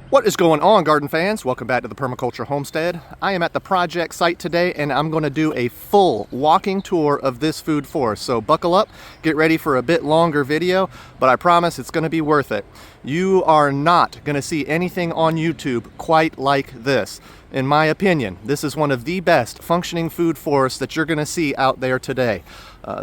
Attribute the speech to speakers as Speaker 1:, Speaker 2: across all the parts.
Speaker 1: What is going on, garden fans? Welcome back to the Permaculture Homestead. I am at the project site today and I'm going to do a full walking tour of this food forest. So buckle up, get ready for a bit longer video, but I promise it's going to be worth it. You are not going to see anything on YouTube quite like this. In my opinion, this is one of the best functioning food forests that you're going to see out there today.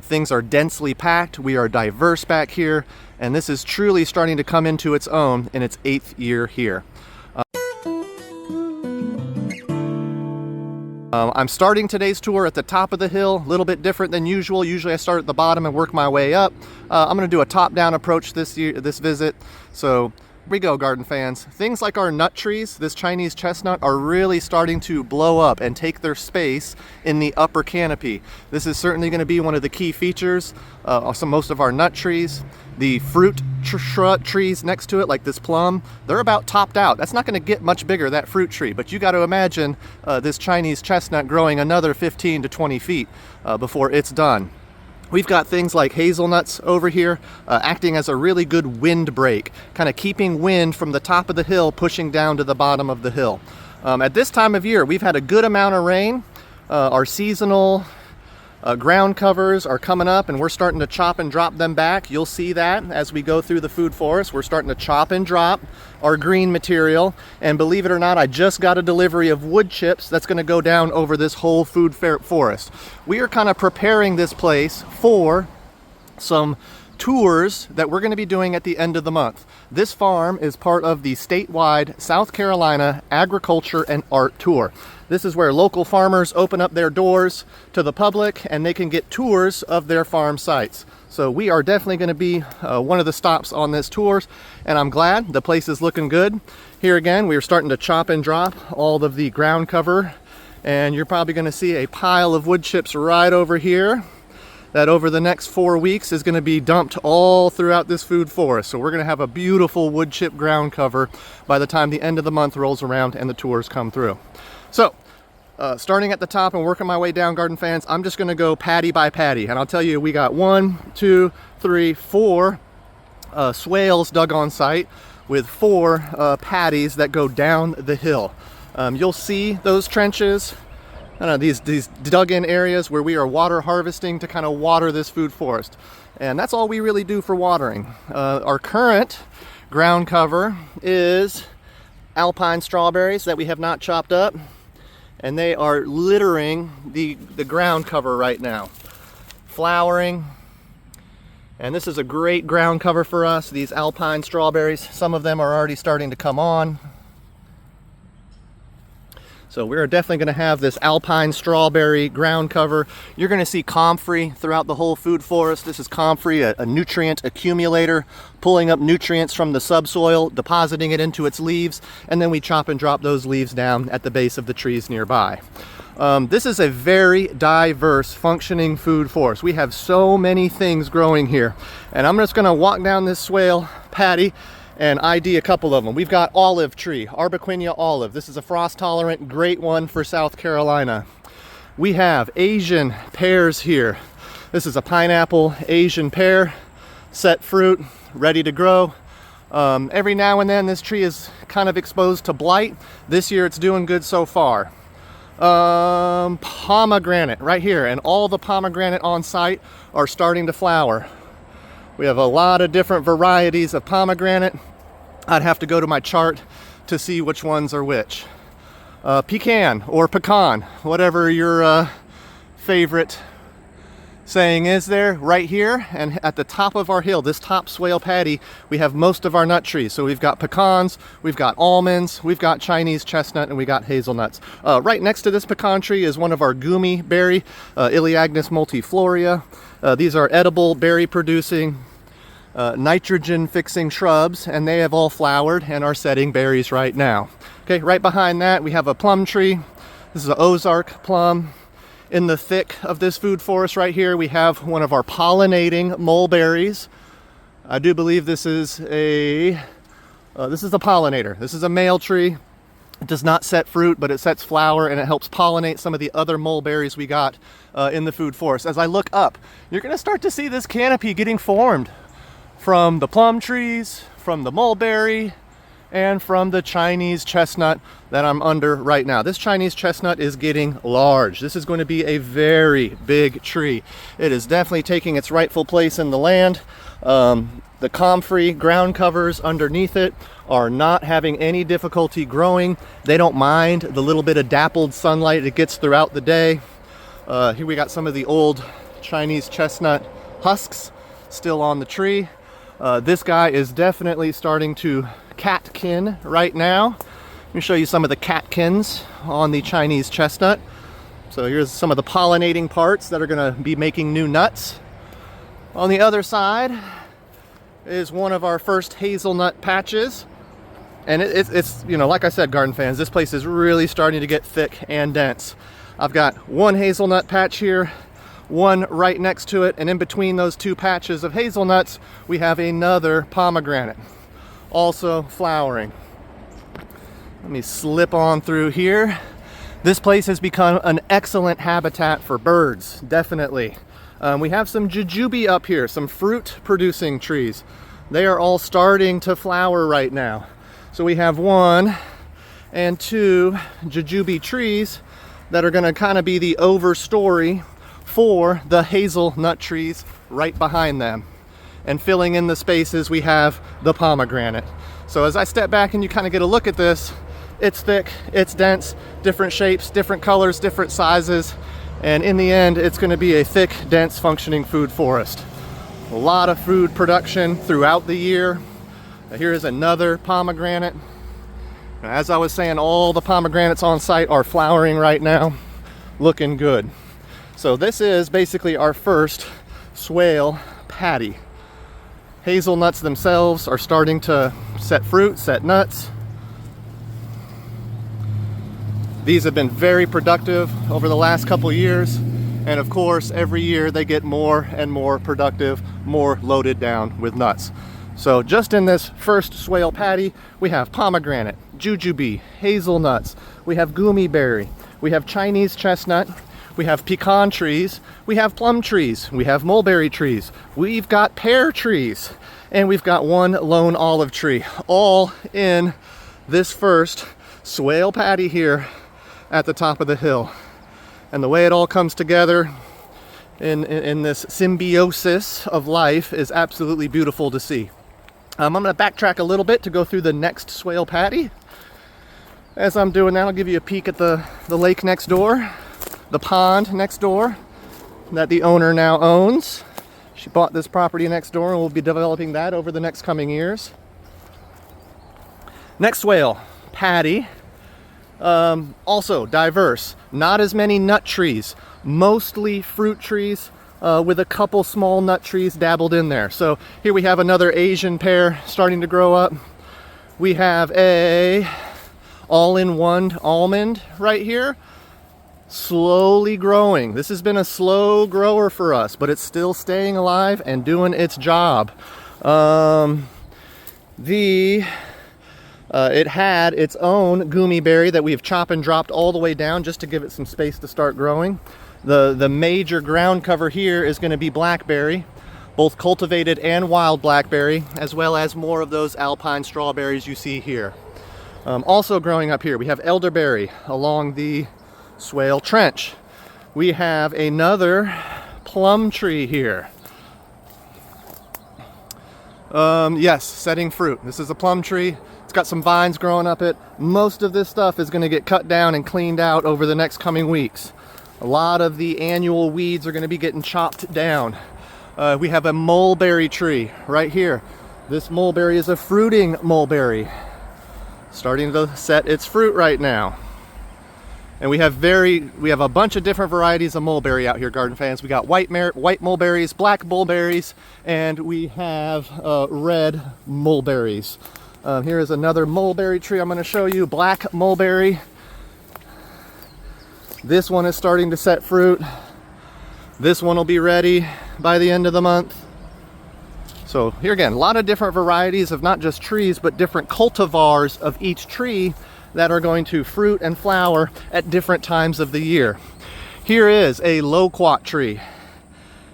Speaker 1: Things are densely packed, we are diverse back here, and this is truly starting to come into its own in its 8th year here. I'm starting today's tour at the top of the hill, a little bit different than usual. Usually I start at the bottom and work my way up. I'm going to do a top-down approach this visit. So here we go, garden fans. Things like our nut trees, this Chinese chestnut, are really starting to blow up and take their space in the upper canopy. This is certainly going to be one of the key features of most of our nut trees. The fruit trees next to it, like this plum, they're about topped out. That's not going to get much bigger, that fruit tree, but you got to imagine this Chinese chestnut growing another 15 to 20 feet before it's done. We've got things like hazelnuts over here acting as a really good wind break, kind of keeping wind from the top of the hill pushing down to the bottom of the hill. At this time of year, we've had a good amount of rain. Our seasonal ground covers are coming up and we're starting to chop and drop them back. You'll see that as we go through the food forest. We're starting to chop and drop our green material, and believe it or not, I just got a delivery of wood chips that's going to go down over this whole food forest. We are kind of preparing this place for some tours that we're going to be doing at the end of the month. This farm is part of the statewide South Carolina Agriculture and Art Tour. This is where local farmers open up their doors to the public and they can get tours of their farm sites. So we are definitely going to be one of the stops on this tour, and I'm glad the place is looking good. Here again, we are starting to chop and drop all of the ground cover, and you're probably going to see a pile of wood chips right over here that over the next 4 weeks is going to be dumped all throughout this food forest. So we're going to have a beautiful wood chip ground cover by the time the end of the month rolls around and the tours come through. So starting at the top and working my way down, garden fans, I'm just going to go patty by patty, and I'll tell you, we got 1, 2, 3, 4 swales dug on site with 4 patties that go down the hill. You'll see those trenches, these dug in areas where we are water harvesting to kind of water this food forest, and that's all we really do for watering. Our current ground cover is alpine strawberries that we have not chopped up, and they are littering the ground cover right now, flowering. And this is a great ground cover for us, these alpine strawberries. Some of them are already starting to come on. So we're definitely going to have this alpine strawberry ground cover. You're going to see comfrey throughout the whole food forest. This is comfrey, a nutrient accumulator, pulling up nutrients from the subsoil, depositing it into its leaves, and then we chop and drop those leaves down at the base of the trees nearby. This is a very diverse functioning food forest. We have so many things growing here, and I'm just going to walk down this swale patty and ID a couple of them. We've got olive tree, Arbequina olive. This is a frost tolerant, great one for South Carolina. We have Asian pears here. This is a pineapple Asian pear, set fruit, ready to grow. Every now and then this tree is kind of exposed to blight. This year it's doing good so far. Pomegranate right here, and all the pomegranate on site are starting to flower. We have a lot of different varieties of pomegranate. I'd have to go to my chart to see which ones are which. Pecan or pecan, whatever your favorite saying is there, right here. And at the top of our hill, this top swale patty, we have most of our nut trees. So we've got pecans, we've got almonds, we've got Chinese chestnut, and we got hazelnuts. Right next to this pecan tree is one of our gummy berry, Elaeagnus multiflorea. These are edible berry producing, nitrogen fixing shrubs, and they have all flowered and are setting berries right now. Okay, right behind that we have a plum tree. This is an Ozark plum. In the thick of this food forest right here, we have one of our pollinating mulberries. I do believe this is a pollinator. This is a male tree. It does not set fruit, but it sets flower, and it helps pollinate some of the other mulberries we got in the food forest. As I look up, you're going to start to see this canopy getting formed from the plum trees, from the mulberry, and from the Chinese chestnut that I'm under right now. This Chinese chestnut is getting large. This is going to be a very big tree. It is definitely taking its rightful place in the land. The comfrey ground covers underneath it are not having any difficulty growing. They don't mind the little bit of dappled sunlight it gets throughout the day. Here we got some of the old Chinese chestnut husks still on the tree. This guy is definitely starting to catkin right now. Let me show you some of the catkins on the Chinese chestnut. So here's some of the pollinating parts that are going to be making new nuts. On the other side is one of our first hazelnut patches. And it's, you know, like I said, garden fans, this place is really starting to get thick and dense. I've got one hazelnut patch here, one right next to it, and in between those two patches of hazelnuts, we have another pomegranate, also flowering. Let me slip on through here. This place has become an excellent habitat for birds, definitely. We have some jujube up here, some fruit-producing trees. They are all starting to flower right now. So we have 1 and 2 jujube trees that are going to kind of be the overstory for the hazelnut trees right behind them. And filling in the spaces, we have the pomegranate. So as I step back and you kind of get a look at this, it's thick, it's dense, different shapes, different colors, different sizes. And in the end, it's going to be a thick, dense, functioning food forest. A lot of food production throughout the year. Here is another pomegranate. As I was saying, all the pomegranates on site are flowering right now, looking good. So this is basically our first swale patty. Hazelnuts themselves are starting to set fruit, set nuts. These have been very productive over the last couple years, and of course every year they get more and more productive, more loaded down with nuts. So just in this first swale patty, we have pomegranate, jujube, hazelnuts, we have gummy berry, we have Chinese chestnut, we have pecan trees, we have plum trees, we have mulberry trees, we've got pear trees, and we've got one lone olive tree, all in this first swale patty here at the top of the hill. And the way it all comes together in this symbiosis of life is absolutely beautiful to see. I'm going to backtrack a little bit to go through the next swale patty. As I'm doing that, I'll give you a peek at the lake next door, the pond next door that the owner now owns. She bought this property next door and we'll be developing that over the next coming years. Next swale patty. Also diverse, not as many nut trees, mostly fruit trees with a couple small nut trees dabbled in there. So here we have another Asian pear starting to grow up. We have a all-in-one almond right here, slowly growing. This has been a slow grower for us, but it's still staying alive and doing its job. It had its own gummy berry that we've chopped and dropped all the way down just to give it some space to start growing. The major ground cover here is going to be blackberry, both cultivated and wild blackberry, as well as more of those alpine strawberries you see here. Also growing up here, we have elderberry along the swale trench. We have another plum tree here. Yes, setting fruit. This is a plum tree. It's got some vines growing up it. Most of this stuff is going to get cut down and cleaned out over the next coming weeks. A lot of the annual weeds are going to be getting chopped down. We have a mulberry tree right here. This mulberry is a fruiting mulberry, starting to set its fruit right now. And we have a bunch of different varieties of mulberry out here, garden fans. We got white mulberries, black mulberries, and we have red mulberries. Here is another mulberry tree I'm going to show you, black mulberry. This one is starting to set fruit. This one will be ready by the end of the month. So here again, a lot of different varieties of not just trees, but different cultivars of each tree that are going to fruit and flower at different times of the year. Here is a loquat tree.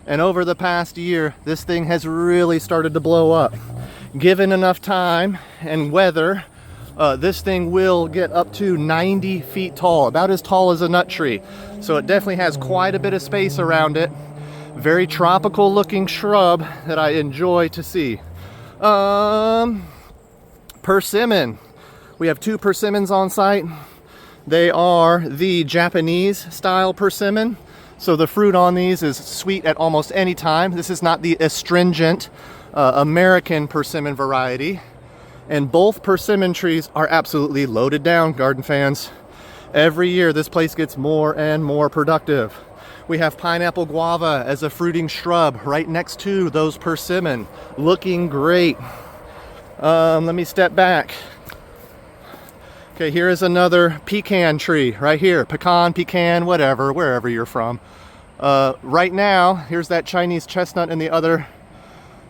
Speaker 1: And over the past year, this thing has really started to blow up. Given enough time and weather, This thing will get up to 90 feet tall, about as tall as a nut tree. So it definitely has quite a bit of space around it. Very tropical looking shrub that I enjoy to see. Persimmon. We have 2 persimmons on site. They are the Japanese style persimmon. So the fruit on these is sweet at almost any time. This is not the astringent American persimmon variety. And both persimmon trees are absolutely loaded down, garden fans. Every year this place gets more and more productive. We have pineapple guava as a fruiting shrub right next to those persimmon. Looking great. Let me step back. Okay, here is another pecan tree right here. Pecan, whatever, wherever you're from. Right now, here's that Chinese chestnut in the other.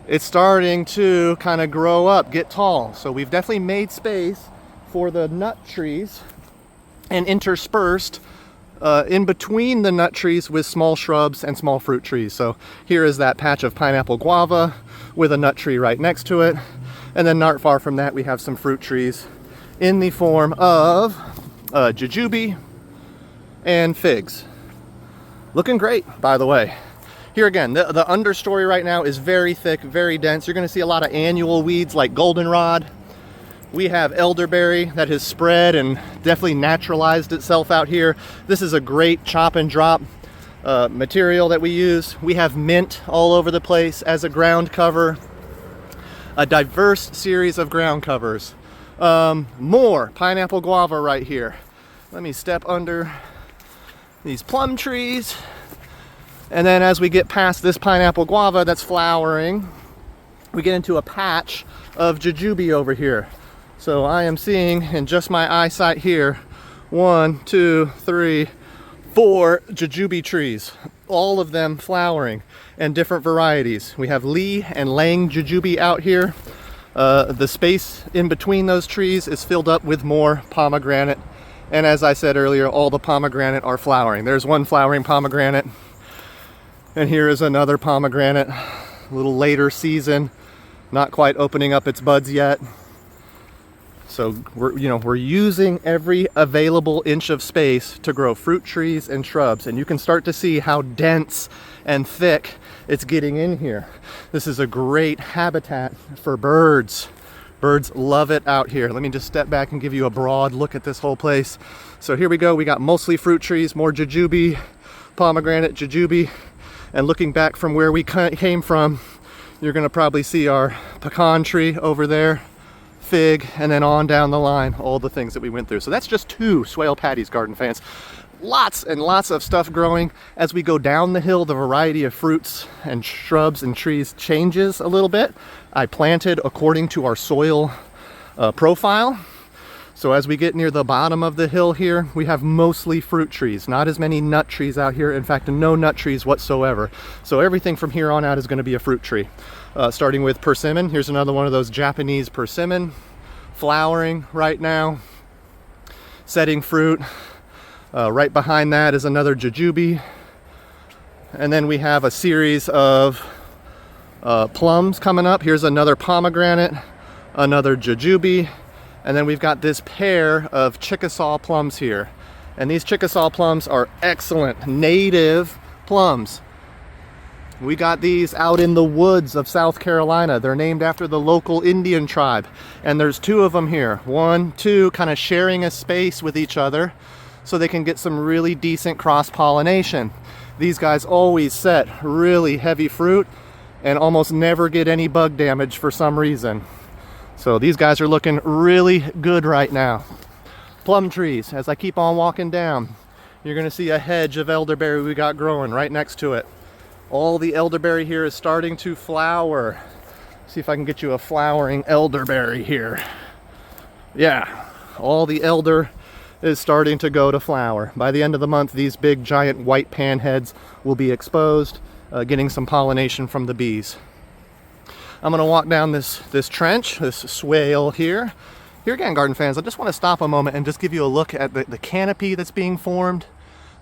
Speaker 1: It's starting to kind of grow up, get tall. So we've definitely made space for the nut trees and interspersed in between the nut trees with small shrubs and small fruit trees. So here is that patch of pineapple guava with a nut tree right next to it. And then not far from that, we have some fruit trees in the form of jujube and figs. Looking great, by the way. Here again, the understory right now is very thick, very dense. You're gonna see a lot of annual weeds like goldenrod. We have elderberry that has spread and definitely naturalized itself out here. This is a great chop and drop material that we use. We have mint all over the place as a ground cover. A diverse series of ground covers. More pineapple guava right here. Let me step under these plum trees. And then as we get past this pineapple guava that's flowering, we get into a patch of jujube over here. So I am seeing in just my eyesight here, 1, 2, 3, 4 jujube trees, all of them flowering and different varieties. We have Lee and Lang jujube out here. The space in between those trees is filled up with more pomegranate. And as I said earlier, all the pomegranate are flowering. There's one flowering pomegranate. And here is another pomegranate, a little later season, not quite opening up its buds yet. So we're using every available inch of space to grow fruit trees and shrubs, and you can start to see how dense and thick it's getting in here. This is a great habitat for birds. Birds love it out here. Let me just step back and give you a broad look at this whole place. So here we go. We got mostly fruit trees, more jujube, pomegranate, jujube. And looking back from where we came from, you're gonna probably see our pecan tree over there, fig, and then on down the line, all the things that we went through. So that's just 2 swale patties, garden fans. Lots and lots of stuff growing. As we go down the hill, the variety of fruits and shrubs and trees changes a little bit. I planted according to our soil profile. So as we get near the bottom of the hill here, we have mostly fruit trees, not as many nut trees out here. In fact, no nut trees whatsoever. So everything from here on out is going to be a fruit tree. Starting with persimmon. Here's another one of those Japanese persimmon, flowering right now, setting fruit. Right behind that is another jujube. And then we have a series of plums coming up. Here's another pomegranate, another jujube. And then we've got this pair of Chickasaw plums here. And these Chickasaw plums are excellent native plums. We got these out in the woods of South Carolina. They're named after the local Indian tribe. And there's 2 of them here. 1, 2, kind of sharing a space with each other so they can get some really decent cross-pollination. These guys always set really heavy fruit and almost never get any bug damage for some reason. So these guys are looking really good right now. Plum trees, as I keep on walking down, you're gonna see a hedge of elderberry we got growing right next to it. All the elderberry here is starting to flower. See if I can get you a flowering elderberry here. Yeah, all the elder is starting to go to flower. By the end of the month, these big giant white panheads will be exposed, getting some pollination from the bees. I'm gonna walk down this trench, this swale here. Here again, garden fans, I just wanna stop a moment and just give you a look at the canopy that's being formed,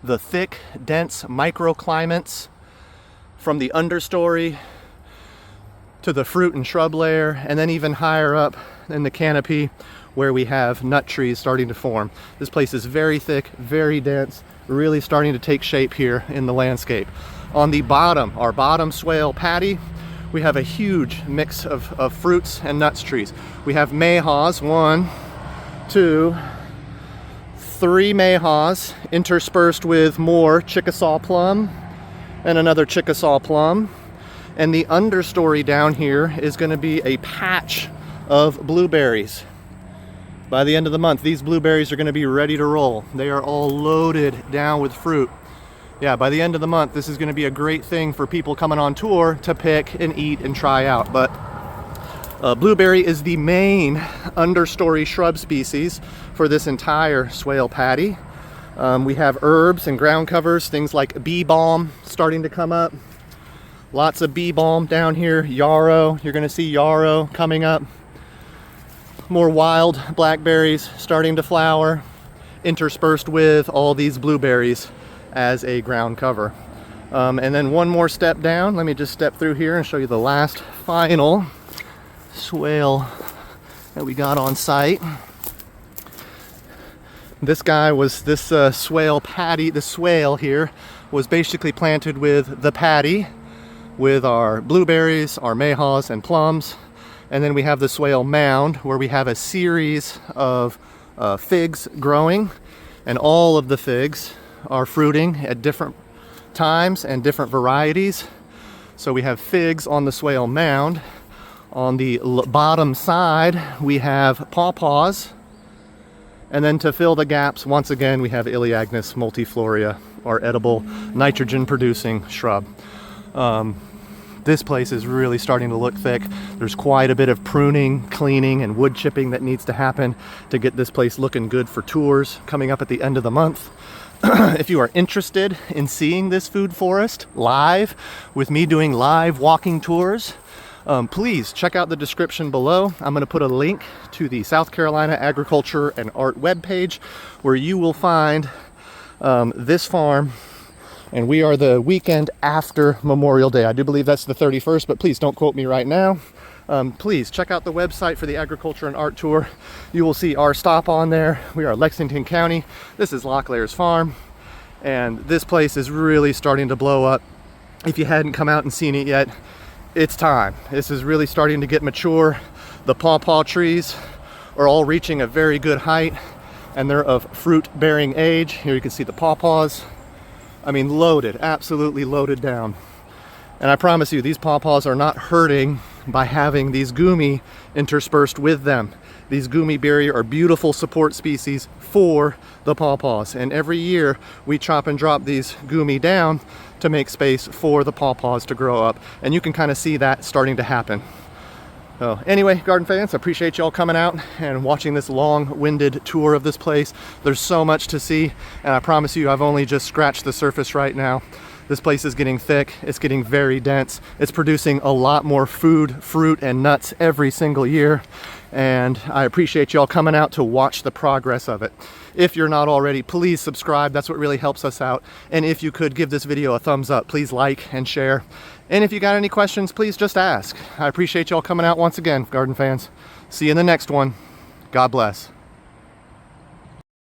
Speaker 1: the thick, dense microclimates from the understory to the fruit and shrub layer, and then even higher up in the canopy where we have nut trees starting to form. This place is very thick, very dense, really starting to take shape here in the landscape. On the bottom, our bottom swale patty, we have a huge mix of fruits and nuts trees. We have mayhaws, 1, 2, 3 mayhaws, interspersed with more Chickasaw plum and another Chickasaw plum. And the understory down here is going to be a patch of blueberries. By the end of the month, these blueberries are going to be ready to roll. They are all loaded down with fruit. Yeah, by the end of the month, this is going to be a great thing for people coming on tour to pick and eat and try out. But blueberry is the main understory shrub species for this entire swale patty. We have herbs and ground covers, things like bee balm starting to come up. Lots of bee balm down here, yarrow. You're going to see yarrow coming up. More wild blackberries starting to flower, interspersed with all these blueberries as a ground cover. And then one more step down. Let me just step through here and show you the last final swale that we got on site. This swale patty, the swale here was basically planted with the patty, with our blueberries, our mayhaws and plums. And then we have the swale mound where we have a series of figs growing, and all of the figs are fruiting at different times and different varieties. So we have figs on the swale mound. On the bottom side, we have pawpaws. And then to fill the gaps, once again, we have Elaeagnus multifloria, our edible nitrogen-producing shrub. This place is really starting to look thick. There's quite a bit of pruning, cleaning, and wood chipping that needs to happen to get this place looking good for tours coming up at the end of the month. If you are interested in seeing this food forest live, with me doing live walking tours, please check out the description below. I'm going to put a link to the South Carolina Agriculture and Art webpage where you will find this farm. And we are the weekend after Memorial Day. I do believe that's the 31st, but please don't quote me right now. Please check out the website for the Agriculture and Art Tour. You will see our stop on there. We are Lexington County. This is Locklairs Farm. And this place is really starting to blow up. If you hadn't come out and seen it yet, it's time. This is really starting to get mature. The pawpaw trees are all reaching a very good height, and they're of fruit-bearing age. Here you can see the pawpaws. I mean, loaded, absolutely loaded down. And I promise you, these pawpaws are not hurting by having these gumi interspersed with them. These gumi berry are beautiful support species for the pawpaws. And every year we chop and drop these gumi down to make space for the pawpaws to grow up. And you can kind of see that starting to happen. So anyway, garden fans, I appreciate y'all coming out and watching this long-winded tour of this place. There's so much to see, and I promise you I've only just scratched the surface right now. This place is getting thick, it's getting very dense. It's producing a lot more food, fruit, and nuts every single year. And I appreciate y'all coming out to watch the progress of it. If you're not already, please subscribe. That's what really helps us out. And if you could give this video a thumbs up, please like and share. And if you got any questions, please just ask. I appreciate y'all coming out once again, garden fans. See you in the next one. God bless.